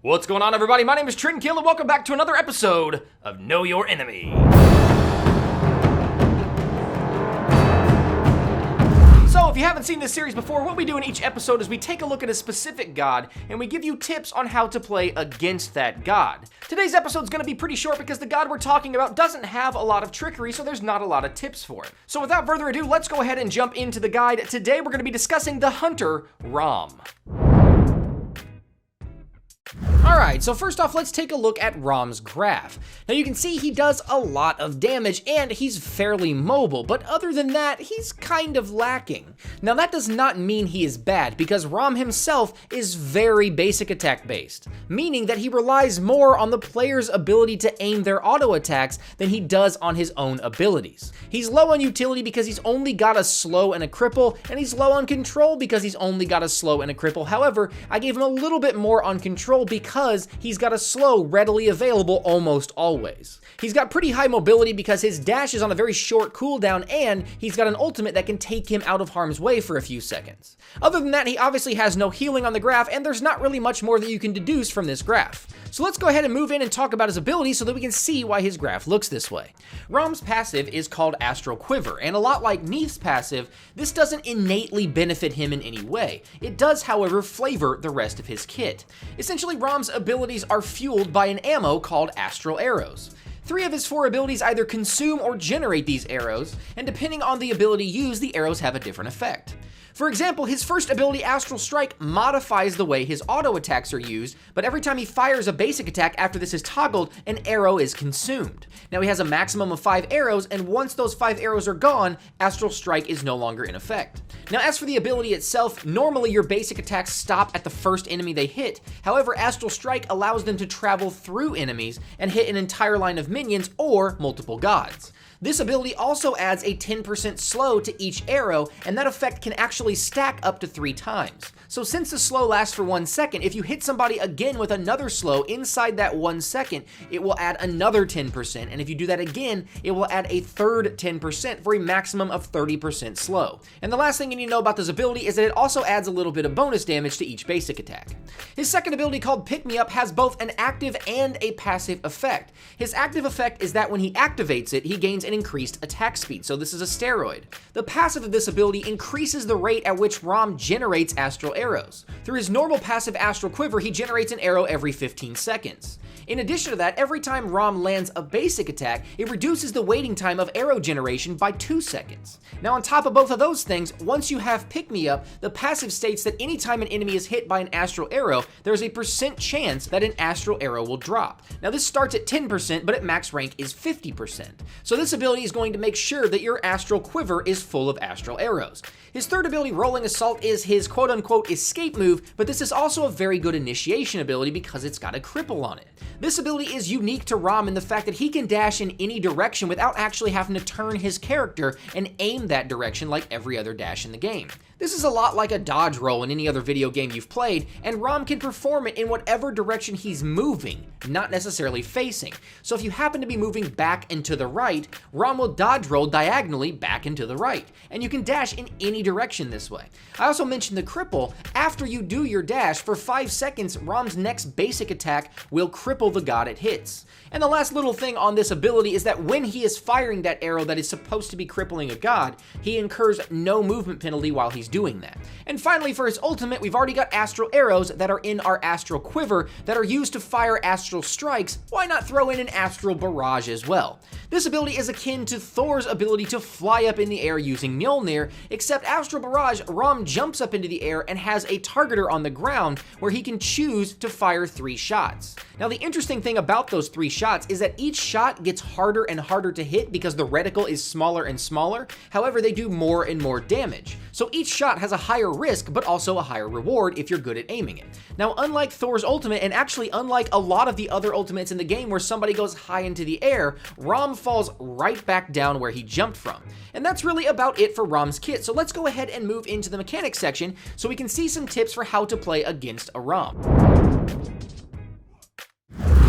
What's going on, everybody? My name is Trendkill, and welcome back to another episode of Know Your Enemy. So, if you haven't seen this series before, what we do in each episode is we take a look at a specific god, and we give you tips on how to play against that god. Today's episode is going to be pretty short because the god we're talking about doesn't have a lot of trickery, so there's not a lot of tips for it. So without further ado, let's go ahead and jump into the guide. Today we're going to be discussing the hunter, Ram. Alright, so first off, let's take a look at Ram's graph. Now you can see he does a lot of damage and he's fairly mobile, but other than that, he's kind of lacking. Now that does not mean he is bad, because Ram himself is very basic attack based, meaning that he relies more on the player's ability to aim their auto attacks than he does on his own abilities. He's low on utility because he's only got a slow and a cripple, and he's low on control because he's only got a slow and a cripple. However, I gave him a little bit more on control because he's got a slow readily available almost always. He's got pretty high mobility because his dash is on a very short cooldown, and he's got an ultimate that can take him out of harm's way for a few seconds. Other than that, he obviously has no healing on the graph, and there's not really much more that you can deduce from this graph. So let's go ahead and move in and talk about his ability so that we can see why his graph looks this way. Ram's passive is called Astral Quiver, and a lot like Neith's passive, this doesn't innately benefit him in any way. It does, however, flavor the rest of his kit. Essentially, Ram's abilities are fueled by an ammo called Astral Arrows. 3 of his 4 abilities either consume or generate these arrows, and depending on the ability used, the arrows have a different effect. For example, his first ability, Astral Strike, modifies the way his auto attacks are used, but every time he fires a basic attack after this is toggled, an arrow is consumed. Now he has a maximum of 5 arrows, and once those 5 arrows are gone, Astral Strike is no longer in effect. Now as for the ability itself, normally your basic attacks stop at the first enemy they hit. However, Astral Strike allows them to travel through enemies and hit an entire line of minions or multiple gods. This ability also adds a 10% slow to each arrow, and that effect can actually stack up to 3 times. So since the slow lasts for 1 second, if you hit somebody again with another slow inside that 1 second, it will add another 10%, and if you do that again, it will add a third 10% for a maximum of 30% slow. And the last thing you need to know about this ability is that it also adds a little bit of bonus damage to each basic attack. His second ability, called Pick Me Up, has both an active and a passive effect. His active effect is that when he activates it, he gains an increased attack speed, so this is a steroid. The passive of this ability increases the rate at which Ram generates astral arrows. Through his normal passive Astral Quiver, he generates an arrow every 15 seconds. In addition to that, every time Ram lands a basic attack, it reduces the waiting time of arrow generation by 2 seconds. Now on top of both of those things, once you have Pick Me Up, the passive states that anytime an enemy is hit by an astral arrow, there's a % chance that an astral arrow will drop. Now this starts at 10%, but at max rank is 50%. So this ability is going to make sure that your Astral Quiver is full of astral arrows. His third ability, Rolling Assault, is his quote-unquote escape move, but this is also a very good initiation ability because it's got a cripple on it. This ability is unique to Ram in the fact that he can dash in any direction without actually having to turn his character and aim that direction like every other dash in the game. This is a lot like a dodge roll in any other video game you've played, and Ram can perform it in whatever direction he's moving, not necessarily facing. So if you happen to be moving back and to the right, Ram will dodge roll diagonally back and to the right, and you can dash in any direction this way. I also mentioned the cripple. After you do your dash, for 5 seconds, Ram's next basic attack will cripple the god it hits. And the last little thing on this ability is that when he is firing that arrow that is supposed to be crippling a god, he incurs no movement penalty while he's doing that. And finally, for his ultimate, we've already got astral arrows that are in our Astral Quiver that are used to fire astral strikes. Why not throw in an astral barrage as well? This ability is akin to Thor's ability to fly up in the air using Mjolnir, except Astral Barrage, Ram jumps up into the air and has a targeter on the ground where he can choose to fire 3 shots. Now the interesting thing about those 3 shots is that each shot gets harder and harder to hit because the reticle is smaller and smaller. However, they do more and more damage. So each shot has a higher risk, but also a higher reward if you're good at aiming it. Now, unlike Thor's ultimate, and actually unlike a lot of the other ultimates in the game where somebody goes high into the air, Ram falls right back down where he jumped from. And that's really about it for Ram's kit. So let's go ahead and move into the mechanics section so we can see some tips for how to play against a Ram.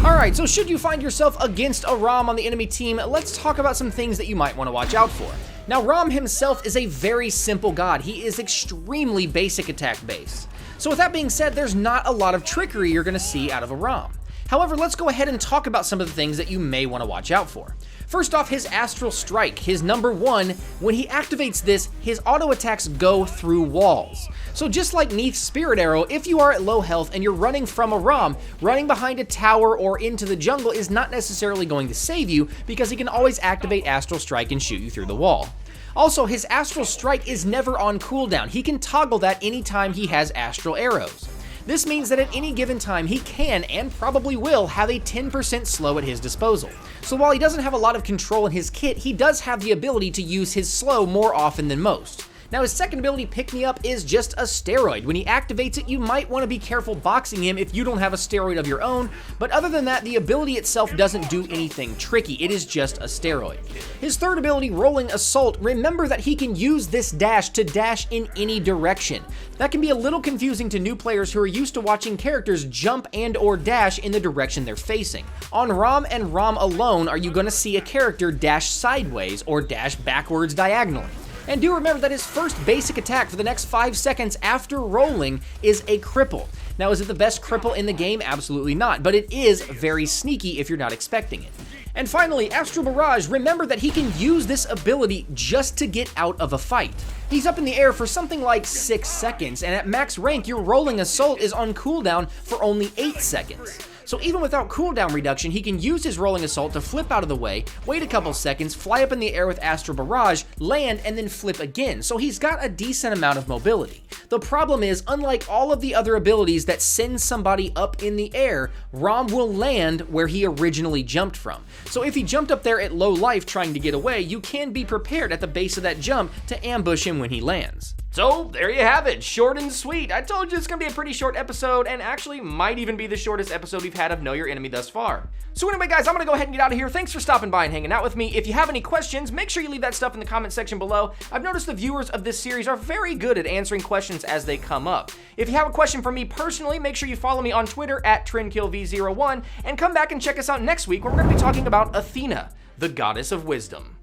Alright, so should you find yourself against a Ram on the enemy team, let's talk about some things that you might want to watch out for. Now, Ram himself is a very simple god. He is extremely basic attack based. So with that being said, there's not a lot of trickery you're going to see out of a Ram. However, let's go ahead and talk about some of the things that you may want to watch out for. First off, his Astral Strike, his number 1, when he activates this, his auto attacks go through walls. So just like Neith's Spirit Arrow, if you are at low health and you're running from a Ram, running behind a tower or into the jungle is not necessarily going to save you because he can always activate Astral Strike and shoot you through the wall. Also, his Astral Strike is never on cooldown. He can toggle that anytime he has Astral Arrows. This means that at any given time, he can, and probably will, have a 10% slow at his disposal. So while he doesn't have a lot of control in his kit, he does have the ability to use his slow more often than most. Now his second ability, Pick Me Up, is just a steroid. When he activates it, you might want to be careful boxing him if you don't have a steroid of your own, but other than that, the ability itself doesn't do anything tricky. It is just a steroid. His third ability, Rolling Assault, remember that he can use this dash to dash in any direction. That can be a little confusing to new players who are used to watching characters jump and or dash in the direction they're facing. On Ram and Ram alone are you going to see a character dash sideways or dash backwards diagonally. And do remember that his first basic attack for the next 5 seconds after rolling is a cripple. Now, is it the best cripple in the game? Absolutely not, but it is very sneaky if you're not expecting it. And finally, Astral Barrage, remember that he can use this ability just to get out of a fight. He's up in the air for something like 6 seconds, and at max rank, your Rolling Assault is on cooldown for only 8 seconds. So even without cooldown reduction, he can use his Rolling Assault to flip out of the way, wait a couple seconds, fly up in the air with Astral Barrage, land, and then flip again. So he's got a decent amount of mobility. The problem is, unlike all of the other abilities that send somebody up in the air, Ram will land where he originally jumped from. So if he jumped up there at low life trying to get away, you can be prepared at the base of that jump to ambush him when he lands. So there you have it, short and sweet. I told you it's gonna be a pretty short episode, and actually might even be the shortest episode we've had of Know Your Enemy thus far. So anyway guys, I'm gonna go ahead and get out of here. Thanks for stopping by and hanging out with me. If you have any questions, make sure you leave that stuff in the comment section below. I've noticed the viewers of this series are very good at answering questions as they come up. If you have a question for me personally, make sure you follow me on Twitter at TrendKillV01, and come back and check us out next week where we're gonna be talking about Athena, the goddess of wisdom.